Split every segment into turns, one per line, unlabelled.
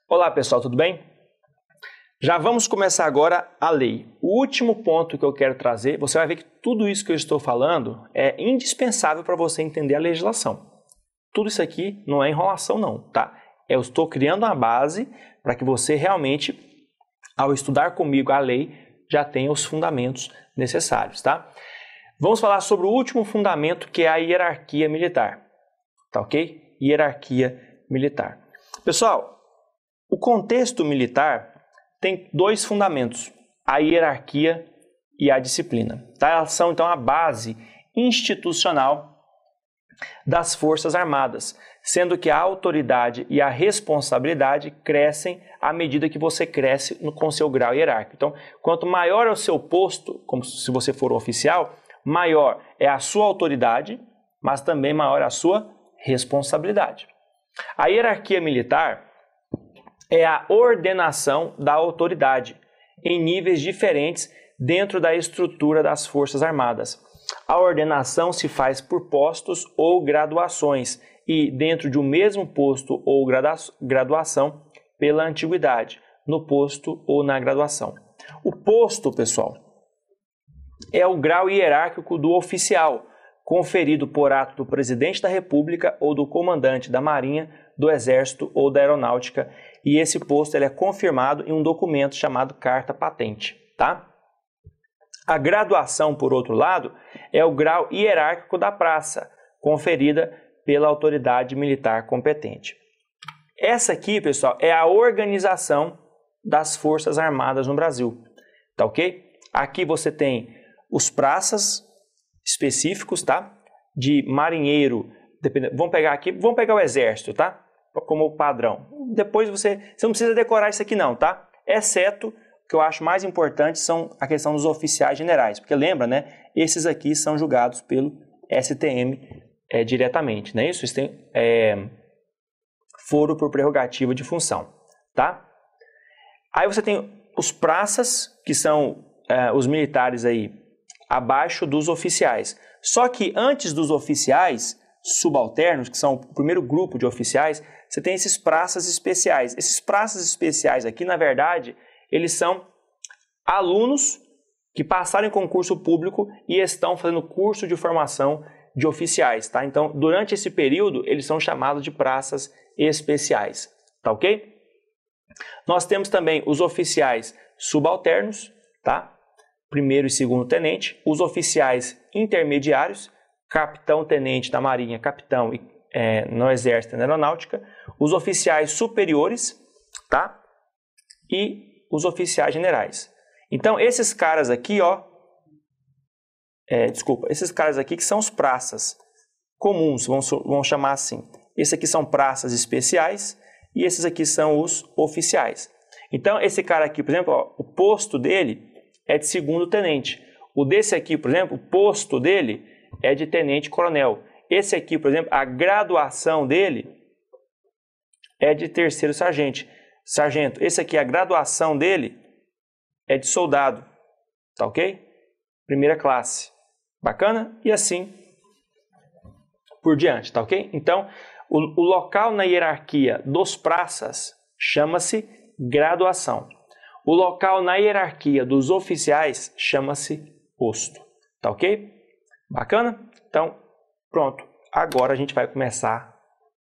Olá pessoal, tudo bem? Já vamos começar agora a lei. O último ponto que eu quero trazer, você vai ver que tudo isso que eu estou falando é indispensável para você entender a legislação. Tudo isso aqui não é enrolação não, tá? Eu estou criando uma base para que você realmente, ao estudar comigo a lei, já tenha os fundamentos necessários, tá? Vamos falar sobre o último fundamento, que é a hierarquia militar, tá ok? Hierarquia militar. Pessoal, o contexto militar tem dois fundamentos, a hierarquia e a disciplina. Tá? Elas são, então, a base institucional das Forças Armadas, sendo que a autoridade e a responsabilidade crescem à medida que você cresce com seu grau hierárquico. Então, quanto maior é o seu posto, como se você for um oficial, maior é a sua autoridade, mas também maior é a sua responsabilidade. A hierarquia militar é a ordenação da autoridade em níveis diferentes dentro da estrutura das Forças Armadas. A ordenação se faz por postos ou graduações e dentro de um mesmo posto ou graduação pela antiguidade, no posto ou na graduação. O posto, pessoal, é o grau hierárquico do oficial, conferido por ato do presidente da República ou do comandante da Marinha, do Exército ou da Aeronáutica, e esse posto ele é confirmado em um documento chamado Carta Patente, tá? A graduação, por outro lado, é o grau hierárquico da praça, conferida pela autoridade militar competente. Essa aqui, pessoal, é a organização das Forças Armadas no Brasil, tá ok? Aqui você tem os praças específicos, tá? De marinheiro, vamos pegar o Exército, tá? Como padrão. Depois você não precisa decorar isso aqui não, tá? Exceto, o que eu acho mais importante são a questão dos oficiais generais, porque lembra, né? Esses aqui são julgados pelo STM diretamente, não é isso? Eles têm foro por prerrogativa de função, tá? Aí você tem os praças, que são os militares aí abaixo dos oficiais. Só que antes dos oficiais subalternos, que são o primeiro grupo de oficiais, você tem esses praças especiais. Esses praças especiais aqui, na verdade, eles são alunos que passaram em concurso público e estão fazendo curso de formação de oficiais, tá? Então, durante esse período, eles são chamados de praças especiais, tá ok? Nós temos também os oficiais subalternos, tá? Primeiro e segundo tenente, os oficiais intermediários, capitão-tenente da Marinha, capitão no Exército e na Aeronáutica, os oficiais superiores, tá? E os oficiais generais. Então, esses caras aqui, ó, esses caras aqui que são os praças comuns, vamos chamar assim. Esses aqui são praças especiais e esses aqui são os oficiais. Então, esse cara aqui, por exemplo, ó, o posto dele é de segundo tenente. O desse aqui, por exemplo, o posto dele é de tenente-coronel. Esse aqui, por exemplo, a graduação dele é de terceiro sargento. Esse aqui, a graduação dele é de soldado, tá ok? Primeira classe. Bacana? E assim por diante, tá ok? Então, o local na hierarquia dos praças chama-se graduação. O local na hierarquia dos oficiais chama-se posto, tá ok? Bacana? Então, pronto. Agora a gente vai começar,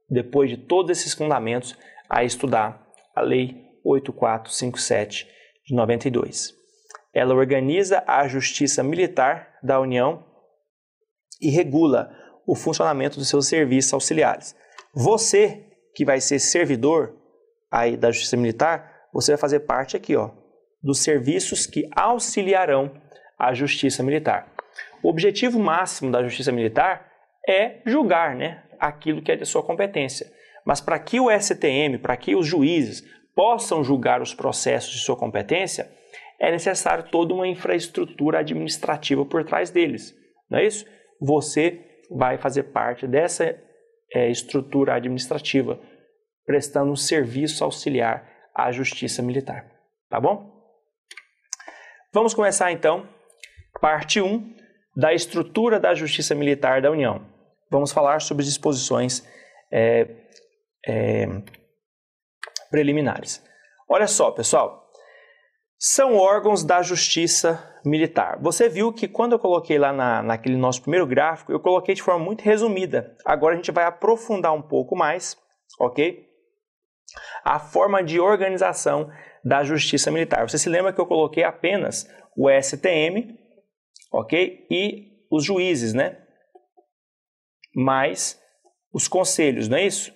depois de todos esses fundamentos, a estudar a Lei 8457 de 92. Ela organiza a Justiça Militar da União e regula o funcionamento dos seus serviços auxiliares. Você, que vai ser servidor aí da Justiça Militar, você vai fazer parte aqui, ó, dos serviços que auxiliarão a Justiça Militar. O objetivo máximo da Justiça Militar é julgar, né, aquilo que é de sua competência. Mas para que o STM, para que os juízes possam julgar os processos de sua competência, é necessário toda uma infraestrutura administrativa por trás deles. Não é isso? Você vai fazer parte dessa estrutura administrativa, prestando um serviço auxiliar à Justiça Militar. Tá bom? Vamos começar então, parte 1 da estrutura da Justiça Militar da União. Vamos falar sobre as disposições preliminares. Olha só, pessoal, são órgãos da Justiça Militar. Você viu que quando eu coloquei lá naquele nosso primeiro gráfico, eu coloquei de forma muito resumida. Agora a gente vai aprofundar um pouco mais, ok? A forma de organização da Justiça Militar. Você se lembra que eu coloquei apenas o STM, ok? E os juízes, né? Mais os conselhos, não é isso?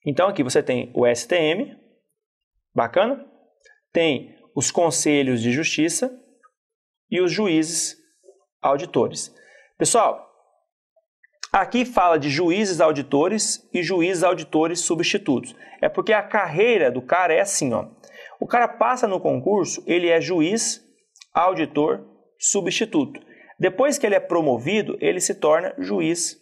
Então aqui você tem o STM, bacana? Tem os conselhos de justiça e os juízes auditores. Pessoal, aqui fala de juízes auditores e juízes auditores substitutos. É porque a carreira do cara é assim, ó. O cara passa no concurso, ele é juiz, auditor, substituto. Depois que ele é promovido, ele se torna juiz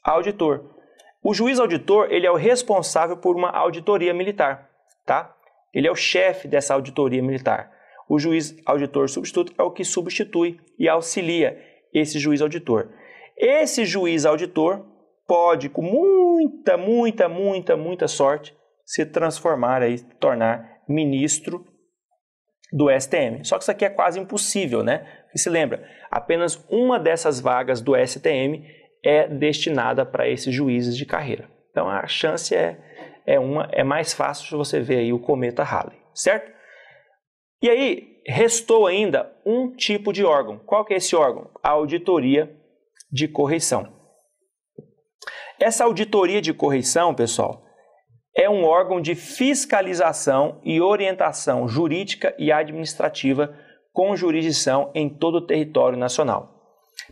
auditor. O juiz auditor, ele é o responsável por uma auditoria militar, tá? Ele é o chefe dessa auditoria militar. O juiz auditor substituto é o que substitui e auxilia esse juiz auditor. Esse juiz auditor pode, com muita sorte, se transformar aí, tornar ministro do STM. Só que isso aqui é quase impossível, né? E se lembra, apenas uma dessas vagas do STM é destinada para esses juízes de carreira. Então a chance é mais fácil de você ver aí o cometa Halley, certo? E aí restou ainda um tipo de órgão. Qual que é esse órgão? A auditoria de correição. Essa auditoria de correição, pessoal, é um órgão de fiscalização e orientação jurídica e administrativa com jurisdição em todo o território nacional.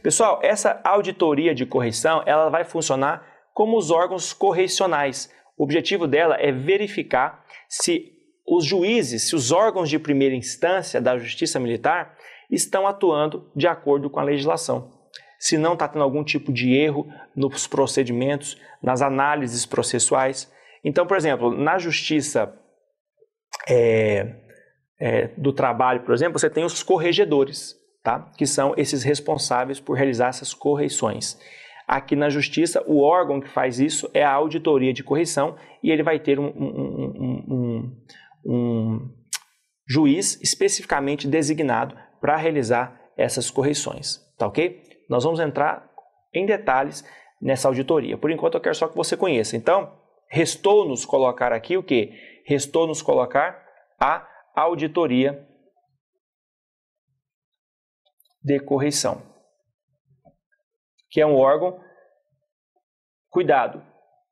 Pessoal, essa auditoria de correição, ela vai funcionar como os órgãos correicionais. O objetivo dela é verificar se os juízes, se os órgãos de primeira instância da Justiça Militar estão atuando de acordo com a legislação. Se não está tendo algum tipo de erro nos procedimentos, nas análises processuais. Então, por exemplo, na Justiça do Trabalho, por exemplo, você tem os corregedores, tá? Que são esses responsáveis por realizar essas correições. Aqui na Justiça, o órgão que faz isso é a auditoria de correição e ele vai ter um juiz especificamente designado para realizar essas correições, tá ok? Nós vamos entrar em detalhes nessa auditoria. Por enquanto eu quero só que você conheça. Então, restou-nos colocar aqui o quê? Restou-nos colocar a auditoria de correição, que é um órgão, cuidado,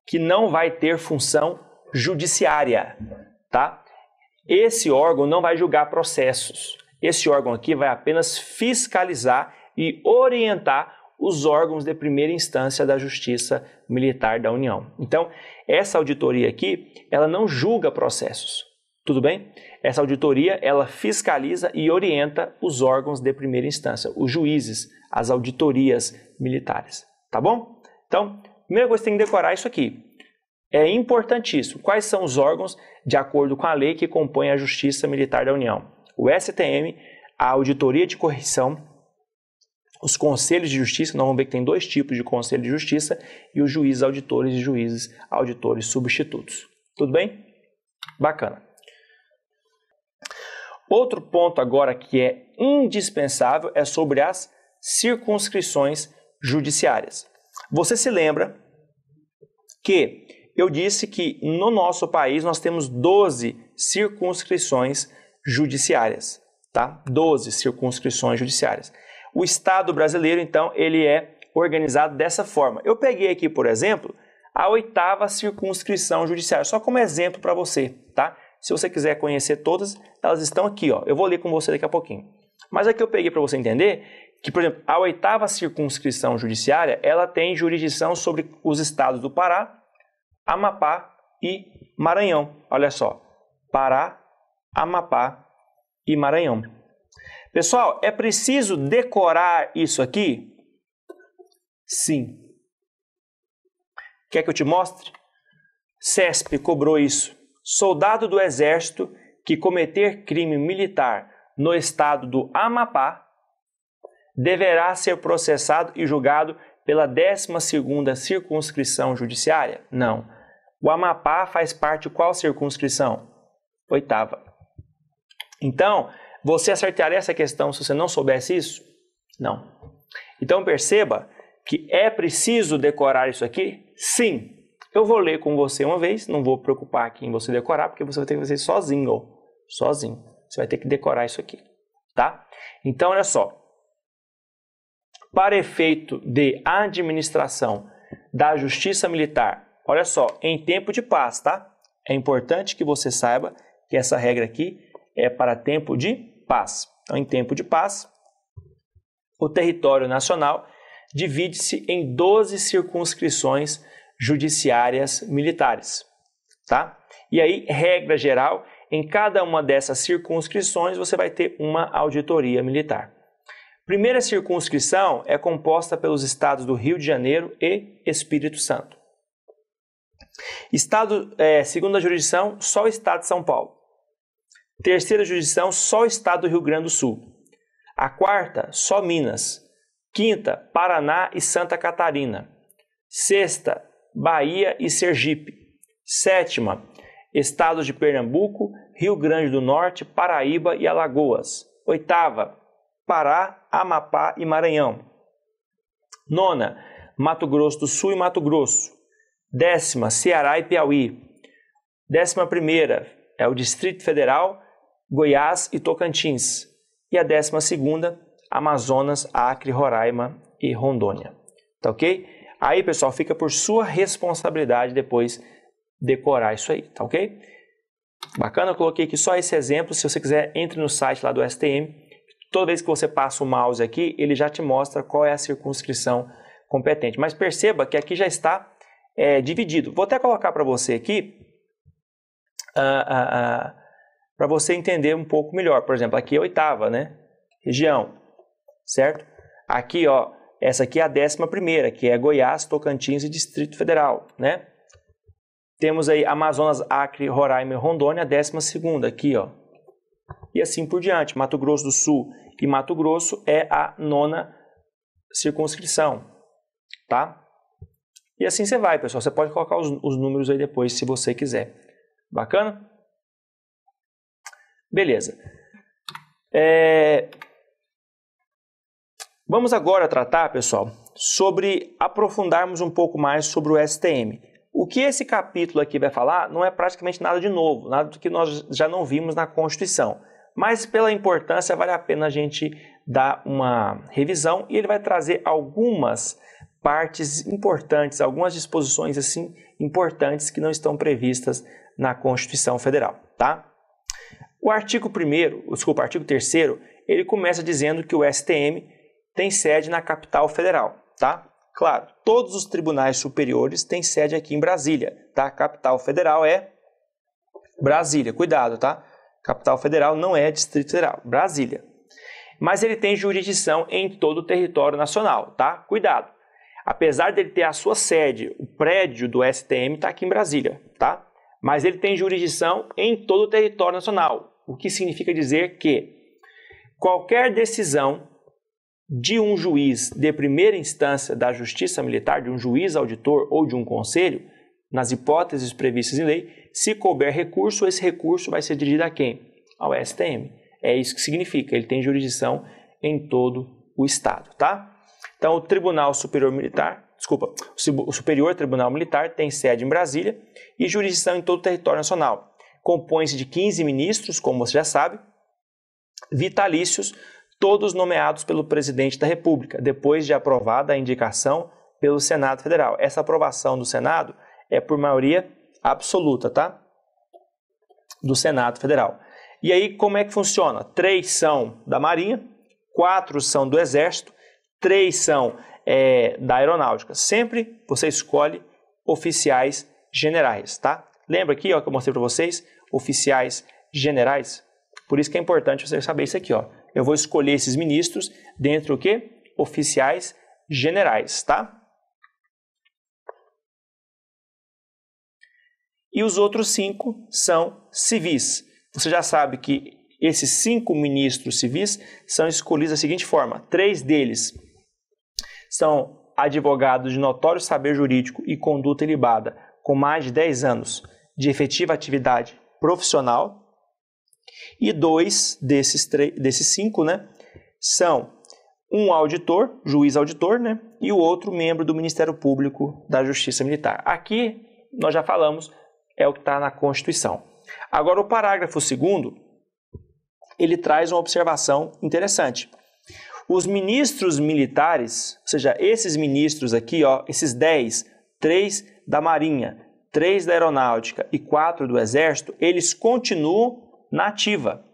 que não vai ter função judiciária, tá? Esse órgão não vai julgar processos. Esse órgão aqui vai apenas fiscalizar e orientar os órgãos de primeira instância da Justiça Militar da União. Então, essa auditoria aqui, ela não julga processos, tudo bem? Essa auditoria, ela fiscaliza e orienta os órgãos de primeira instância, os juízes, as auditorias militares, tá bom? Então, primeira coisa que você tem que decorar isso aqui. É importantíssimo. Quais são os órgãos, de acordo com a lei, que compõem a Justiça Militar da União? O STM, a Auditoria de Correição, os Conselhos de Justiça, nós vamos ver que tem dois tipos de Conselho de Justiça, e os juízes auditores e juízes auditores substitutos. Tudo bem? Bacana. Outro ponto agora que é indispensável é sobre as circunscrições judiciárias. Você se lembra que eu disse que no nosso país nós temos 12 circunscrições judiciárias, tá? 12 circunscrições judiciárias. O Estado brasileiro, então, ele é organizado dessa forma. Eu peguei aqui, por exemplo, a 8ª circunscrição judiciária, só como exemplo para você, tá? Se você quiser conhecer todas, elas estão aqui, ó. Eu vou ler com você daqui a pouquinho. Mas aqui eu peguei para você entender que, por exemplo, a 8ª circunscrição judiciária, ela tem jurisdição sobre os estados do Pará, Amapá e Maranhão. Olha só, Pará, Amapá e Maranhão. Pessoal, é preciso decorar isso aqui? Sim. Quer que eu te mostre? CESP cobrou isso. Soldado do Exército que cometer crime militar no estado do Amapá deverá ser processado e julgado pela 12ª circunscrição judiciária? Não. O Amapá faz parte de qual circunscrição? 8ª. Então, você acertaria essa questão se você não soubesse isso? Não. Então, perceba que é preciso decorar isso aqui? Sim. Eu vou ler com você uma vez, não vou preocupar aqui em você decorar, porque você vai ter que fazer sozinho. Sozinho. Você vai ter que decorar isso aqui, tá? Então, olha só. Para efeito de administração da Justiça Militar, olha só, em tempo de paz, tá? É importante que você saiba que essa regra aqui é para tempo de paz. Então, em tempo de paz, o território nacional divide-se em 12 circunscrições judiciárias militares, tá? E aí, regra geral, em cada uma dessas circunscrições você vai ter uma auditoria militar. Primeira circunscrição é composta pelos estados do Rio de Janeiro e Espírito Santo. Segunda jurisdição, só o estado de São Paulo. Terceira jurisdição, só o estado do Rio Grande do Sul. A quarta, só Minas. Quinta, Paraná e Santa Catarina. Sexta, Bahia e Sergipe. Sétima, estados de Pernambuco, Rio Grande do Norte, Paraíba e Alagoas. Oitava, Pará, Amapá e Maranhão. Nona, Mato Grosso do Sul e Mato Grosso. 10ª, Ceará e Piauí. 11ª é o Distrito Federal, Goiás e Tocantins. E a 12ª, Amazonas, Acre, Roraima e Rondônia. Tá ok? Aí, pessoal, fica por sua responsabilidade depois decorar isso aí, tá ok? Bacana, eu coloquei aqui só esse exemplo. Se você quiser, entre no site lá do STM. Toda vez que você passa o mouse aqui, ele já te mostra qual é a circunscrição competente. Mas perceba que aqui já está dividido. Vou até colocar para você aqui, para você entender um pouco melhor. Por exemplo, aqui é a 8ª, né? Região, certo? Aqui, ó, essa aqui é a 11ª, que é Goiás, Tocantins e Distrito Federal, né? Temos aí Amazonas, Acre, Roraima e Rondônia, a 12ª aqui, ó. E assim por diante. Mato Grosso do Sul e Mato Grosso é a 9ª circunscrição, tá? E assim você vai, pessoal. Você pode colocar os números aí depois, se você quiser. Bacana? Beleza. Vamos agora tratar, pessoal, sobre aprofundarmos um pouco mais sobre o STM. O que esse capítulo aqui vai falar não é praticamente nada de novo, nada do que nós já não vimos na Constituição. Mas pela importância vale a pena a gente dar uma revisão e ele vai trazer algumas partes importantes, algumas disposições assim importantes que não estão previstas na Constituição Federal, tá? O artigo 3º, ele começa dizendo que o STM tem sede na capital federal, tá? Claro, todos os tribunais superiores têm sede aqui em Brasília, tá? A capital federal é Brasília, cuidado, tá? Capital federal não é Distrito Federal, Brasília. Mas ele tem jurisdição em todo o território nacional, tá? Cuidado. Apesar dele ter a sua sede, o prédio do STM está aqui em Brasília, tá? Mas ele tem jurisdição em todo o território nacional, o que significa dizer que qualquer decisão de um juiz de primeira instância da Justiça Militar, de um juiz auditor ou de um conselho, nas hipóteses previstas em lei, se couber recurso, esse recurso vai ser dirigido a quem? Ao STM. É isso que significa, ele tem jurisdição em todo o Estado, tá? Então, o Tribunal Superior Militar, o Superior Tribunal Militar tem sede em Brasília e jurisdição em todo o território nacional. Compõe-se de 15 ministros, como você já sabe, vitalícios, todos nomeados pelo Presidente da República, depois de aprovada a indicação pelo Senado Federal. Essa aprovação do Senado é por maioria absoluta, tá? Do Senado Federal. E aí, como é que funciona? 3 são da Marinha, 4 são do Exército, 3 são da Aeronáutica. Sempre você escolhe oficiais generais, tá? Lembra aqui, ó, que eu mostrei para vocês? Oficiais generais. Por isso que é importante você saber isso aqui, ó. Eu vou escolher esses ministros dentre o quê? Oficiais generais, tá? E os outros 5 são civis. Você já sabe que esses 5 ministros civis são escolhidos da seguinte forma. 3 deles são advogados de notório saber jurídico e conduta ilibada com mais de 10 anos de efetiva atividade profissional. E 2 desses 5, né, são um auditor, juiz auditor, né, e o outro membro do Ministério Público da Justiça Militar. Aqui, nós já falamos, é o que está na Constituição. Agora, o parágrafo 2º, ele traz uma observação interessante. Os ministros militares, ou seja, esses ministros aqui, ó, esses 10, 3 da Marinha, 3 da Aeronáutica e 4 do Exército, eles continuam na ativa,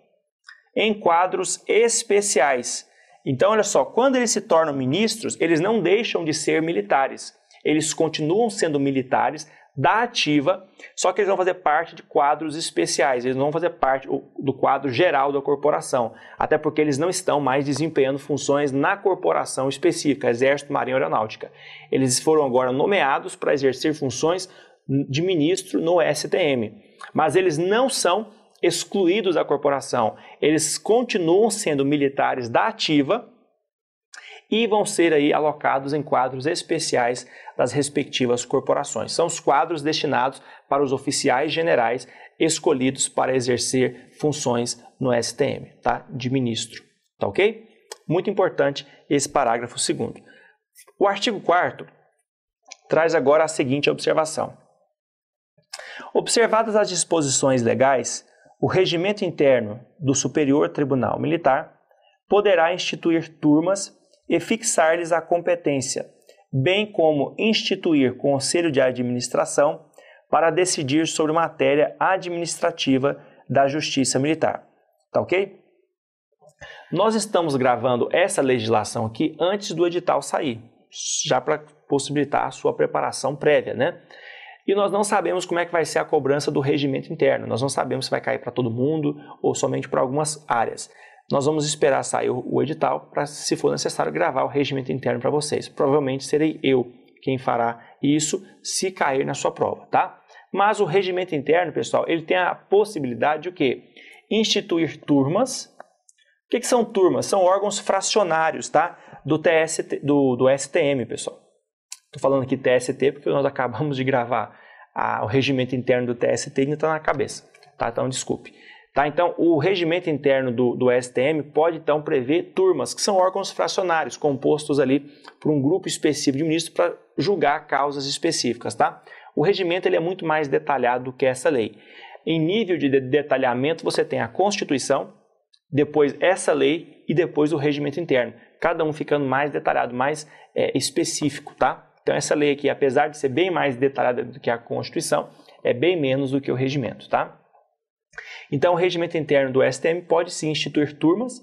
em quadros especiais. Então, olha só, quando eles se tornam ministros, eles não deixam de ser militares. Eles continuam sendo militares da ativa, só que eles vão fazer parte de quadros especiais, eles não vão fazer parte do quadro geral da corporação, até porque eles não estão mais desempenhando funções na corporação específica, Exército, Marinha ou Aeronáutica. Eles foram agora nomeados para exercer funções de ministro no STM, mas eles não são excluídos da corporação, eles continuam sendo militares da ativa e vão ser aí alocados em quadros especiais das respectivas corporações. São os quadros destinados para os oficiais generais escolhidos para exercer funções no STM, tá? De ministro, tá ok? Muito importante esse parágrafo 2º. O artigo 4º traz agora a seguinte observação. Observadas as disposições legais, o regimento interno do Superior Tribunal Militar poderá instituir turmas e fixar-lhes a competência, bem como instituir conselho de administração para decidir sobre matéria administrativa da Justiça Militar. Tá ok? Nós estamos gravando essa legislação aqui antes do edital sair, já para possibilitar a sua preparação prévia, né? E nós não sabemos como é que vai ser a cobrança do regimento interno, nós não sabemos se vai cair para todo mundo ou somente para algumas áreas. Nós vamos esperar sair o edital para, se for necessário, gravar o regimento interno para vocês. Provavelmente serei eu quem fará isso se cair na sua prova, tá? Mas o regimento interno, pessoal, ele tem a possibilidade de o quê? Instituir turmas. O que são turmas? São órgãos fracionários, tá? Do STM, pessoal. Estou falando aqui TST porque nós acabamos de gravar o regimento interno do TST e ainda está na cabeça, tá? Então, desculpe. Tá, então, o regimento interno do STM pode, então, prever turmas, que são órgãos fracionários, compostos ali por um grupo específico de ministros para julgar causas específicas. Tá? O regimento ele é muito mais detalhado do que essa lei. Em nível de detalhamento, você tem a Constituição, depois essa lei e depois o regimento interno. Cada um ficando mais detalhado, mais específico. Tá? Então, essa lei aqui, apesar de ser bem mais detalhada do que a Constituição, é bem menos do que o regimento. Tá? Então, o regimento interno do STM pode sim instituir turmas,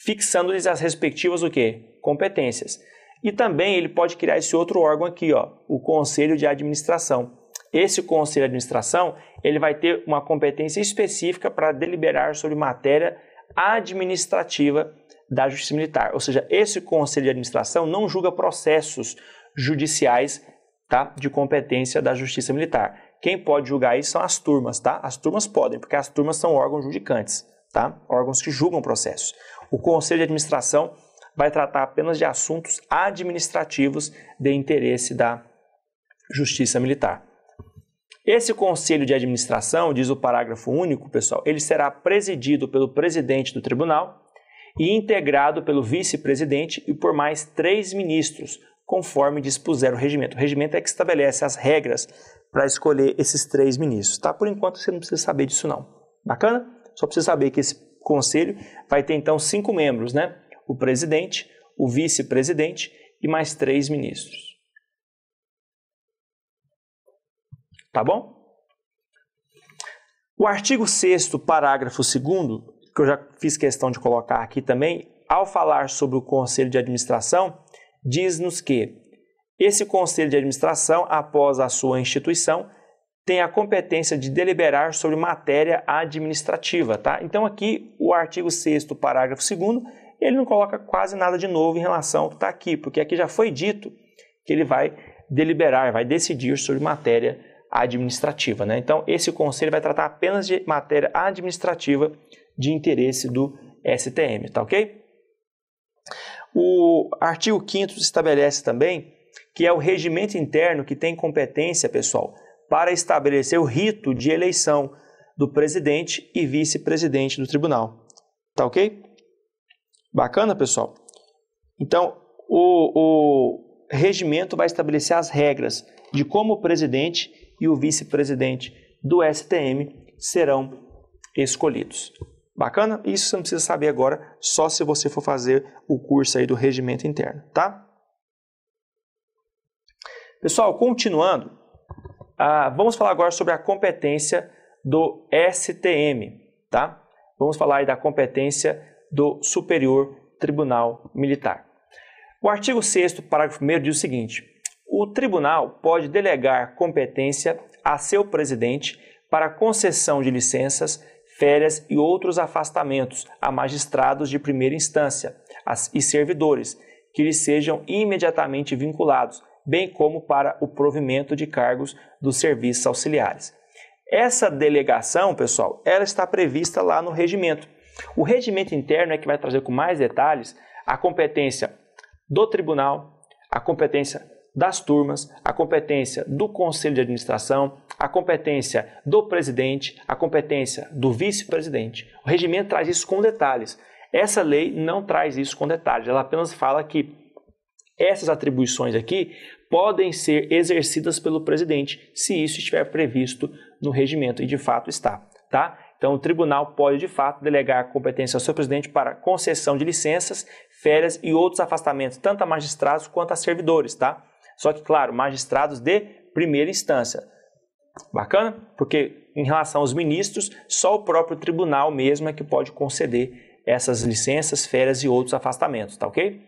fixando-lhes as respectivas o quê? Competências. E também ele pode criar esse outro órgão aqui, ó, o Conselho de Administração. Esse Conselho de Administração ele vai ter uma competência específica para deliberar sobre matéria administrativa da Justiça Militar. Ou seja, esse Conselho de Administração não julga processos judiciais, tá, de competência da Justiça Militar. Quem pode julgar isso são as turmas, tá? As turmas podem, porque as turmas são órgãos judicantes, tá? Órgãos que julgam processos. O Conselho de Administração vai tratar apenas de assuntos administrativos de interesse da Justiça Militar. Esse Conselho de Administração, diz o parágrafo único, pessoal, ele será presidido pelo presidente do tribunal e integrado pelo vice-presidente e por mais 3 ministros, conforme dispuser o regimento. O regimento é que estabelece as regras para escolher esses 3 ministros, tá? Por enquanto você não precisa saber disso não. Bacana? Só precisa saber que esse conselho vai ter então 5 membros, né? O presidente, o vice-presidente e mais 3 ministros. Tá bom? O artigo 6º, parágrafo 2º, que eu já fiz questão de colocar aqui também, ao falar sobre o Conselho de Administração, diz-nos que esse Conselho de Administração, após a sua instituição, tem a competência de deliberar sobre matéria administrativa. Tá? Então aqui o artigo 6º, parágrafo 2º, ele não coloca quase nada de novo em relação ao que está aqui, porque aqui já foi dito que ele vai deliberar, vai decidir sobre matéria administrativa. Né? Então esse Conselho vai tratar apenas de matéria administrativa de interesse do STM. Tá ok? O artigo 5º estabelece também que é o regimento interno que tem competência, pessoal, para estabelecer o rito de eleição do presidente e vice-presidente do tribunal. Tá ok? Bacana, pessoal? Então, o regimento vai estabelecer as regras de como o presidente e o vice-presidente do STM serão escolhidos. Bacana? Isso você não precisa saber agora, só se você for fazer o curso aí do regimento interno, tá? Pessoal, continuando, vamos falar agora sobre a competência do STM, tá? Vamos falar aí da competência do Superior Tribunal Militar. O artigo 6º, parágrafo 1º, diz o seguinte: o tribunal pode delegar competência a seu presidente para concessão de licenças, férias e outros afastamentos a magistrados de primeira instância e servidores que lhes sejam imediatamente vinculados, bem como para o provimento de cargos dos serviços auxiliares. Essa delegação, pessoal, ela está prevista lá no regimento. O regimento interno é que vai trazer com mais detalhes a competência do tribunal, a competência das turmas, a competência do conselho de administração, a competência do presidente, a competência do vice-presidente. O regimento traz isso com detalhes. Essa lei não traz isso com detalhes, ela apenas fala que essas atribuições aqui podem ser exercidas pelo presidente, se isso estiver previsto no regimento, e de fato está, tá? Então, o tribunal pode, de fato, delegar a competência ao seu presidente para concessão de licenças, férias e outros afastamentos, tanto a magistrados quanto a servidores, tá? Só que, claro, magistrados de primeira instância. Bacana? Porque, em relação aos ministros, só o próprio tribunal mesmo é que pode conceder essas licenças, férias e outros afastamentos, tá ok?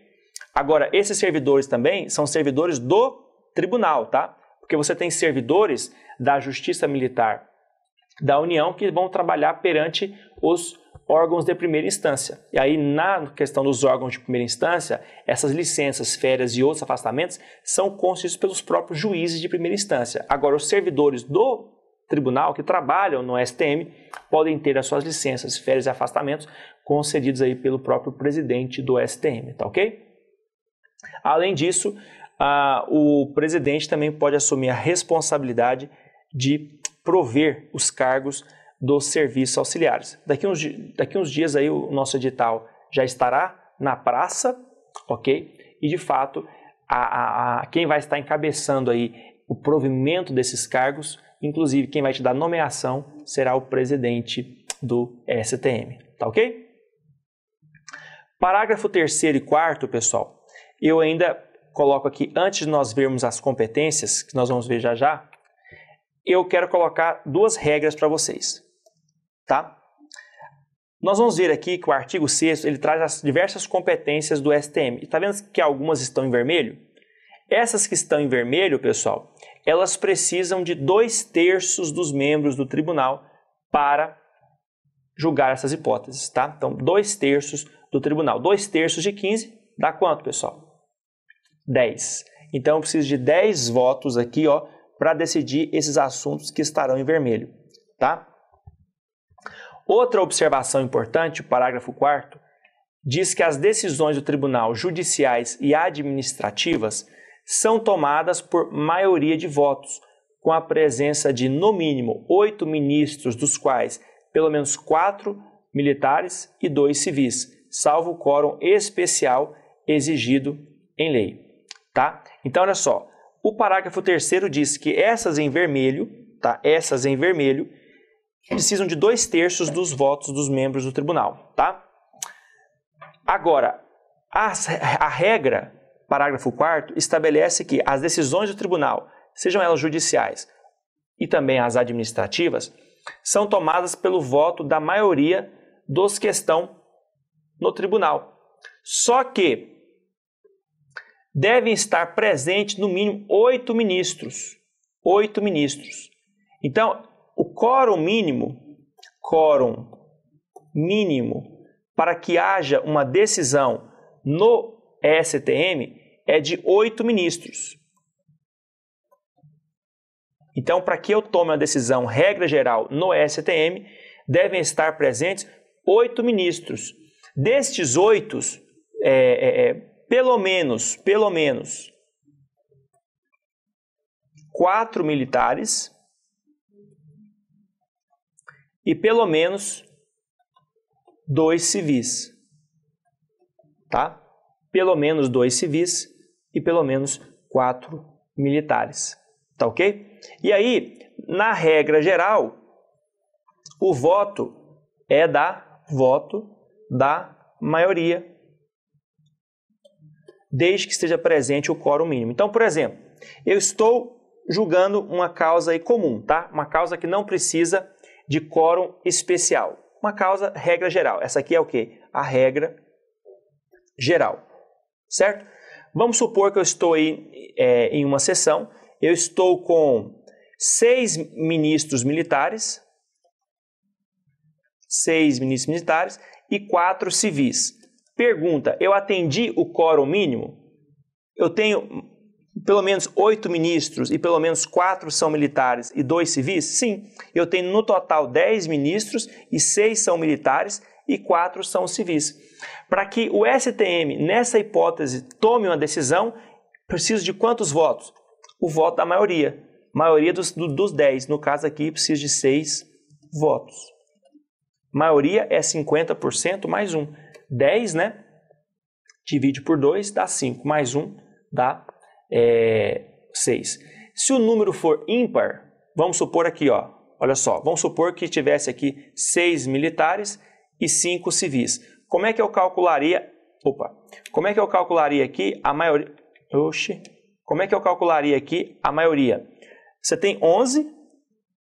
Agora, esses servidores também são servidores do tribunal, tá? Porque você tem servidores da Justiça Militar da União que vão trabalhar perante os órgãos de primeira instância. E aí, na questão dos órgãos de primeira instância, essas licenças, férias e outros afastamentos são concedidos pelos próprios juízes de primeira instância. Agora, os servidores do tribunal que trabalham no STM podem ter as suas licenças, férias e afastamentos concedidos aí pelo próprio presidente do STM, tá ok? Além disso, o presidente também pode assumir a responsabilidade de prover os cargos dos serviços auxiliares. Daqui uns dias aí o nosso edital já estará na praça, ok? E de fato, quem vai estar encabeçando aí o provimento desses cargos, inclusive quem vai te dar nomeação, será o presidente do STM, tá ok? Parágrafo 3º e 4º, pessoal, eu ainda coloco aqui, antes de nós vermos as competências, que nós vamos ver já já, eu quero colocar duas regras para vocês, tá? Nós vamos ver aqui que o artigo 6º, ele traz as diversas competências do STM. E tá vendo que algumas estão em vermelho? Essas que estão em vermelho, pessoal, elas precisam de 2/3 dos membros do tribunal para julgar essas hipóteses, tá? Então, 2/3 do tribunal. 2/3 de 15 dá quanto, pessoal? 10. Então, eu preciso de 10 votos aqui, ó, para decidir esses assuntos que estarão em vermelho, tá? Outra observação importante, o parágrafo 4º, diz que as decisões do tribunal judiciais e administrativas são tomadas por maioria de votos, com a presença de, no mínimo, 8 ministros, dos quais pelo menos 4 militares e 2 civis, salvo o quórum especial exigido em lei, tá? Então, olha só, o parágrafo 3º diz que essas em vermelho, tá? Essas em vermelho precisam de 2/3 dos votos dos membros do tribunal, tá? Agora, a regra, parágrafo 4º, estabelece que as decisões do tribunal, sejam elas judiciais e também as administrativas, são tomadas pelo voto da maioria dos que estão no tribunal. Só que devem estar presentes no mínimo 8 ministros. 8 ministros. Então, o quórum mínimo para que haja uma decisão no STM é de 8 ministros. Então, para que eu tome uma decisão, regra geral, no STM, devem estar presentes 8 ministros. Destes 8, pelo menos 4 militares e pelo menos 2 civis. Tá? Pelo menos 2 civis e pelo menos 4 militares. Tá ok? E aí, na regra geral, o voto é voto da maioria, desde que esteja presente o quórum mínimo. Então, por exemplo, eu estou julgando uma causa aí comum, tá? Uma causa que não precisa de quórum especial. Uma causa, regra geral. Essa aqui é o quê? A regra geral, certo? Vamos supor que eu estou aí em uma sessão, eu estou com 6 ministros militares, 6 ministros militares e 4 civis. Pergunta, eu atendi o quórum mínimo? Eu tenho pelo menos 8 ministros e pelo menos 4 são militares e 2 civis? Sim, eu tenho no total 10 ministros e 6 são militares e 4 são civis. Para que o STM, nessa hipótese, tome uma decisão, preciso de quantos votos? O voto da maioria. Maioria dos 10. No caso aqui, preciso de 6 votos. Maioria é 50% mais 1. 10, né? Divide por 2, dá 5. Mais 1 dá 6. Se o número for ímpar, vamos supor aqui, ó, olha só, vamos supor que tivesse aqui 6 militares e 5 civis. Como é que eu calcularia? Como é que eu calcularia aqui a maioria? Como é que eu calcularia aqui a maioria? Você tem 11,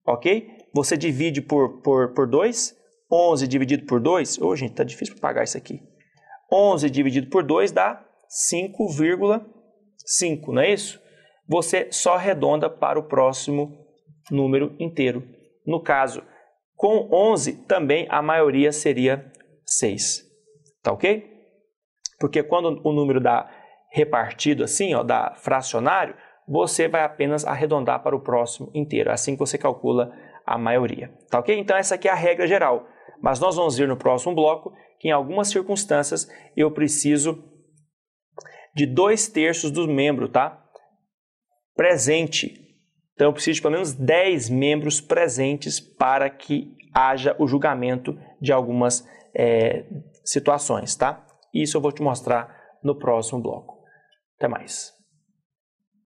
ok? Você divide por 2. 11 dividido por 2, gente, tá difícil para pagar isso aqui. 11 dividido por 2 dá 5,5, não é isso? Você só arredonda para o próximo número inteiro. No caso, com 11 também a maioria seria 6. Tá ok? Porque quando o número dá repartido assim, ó, dá fracionário, você vai apenas arredondar para o próximo inteiro. É assim que você calcula a maioria. Tá ok? Então essa aqui é a regra geral. Mas nós vamos ver no próximo bloco que em algumas circunstâncias eu preciso de 2/3 dos membros, tá? Presente. Então eu preciso de pelo menos 10 membros presentes para que haja o julgamento de algumas situações, tá? Isso eu vou te mostrar no próximo bloco. Até mais.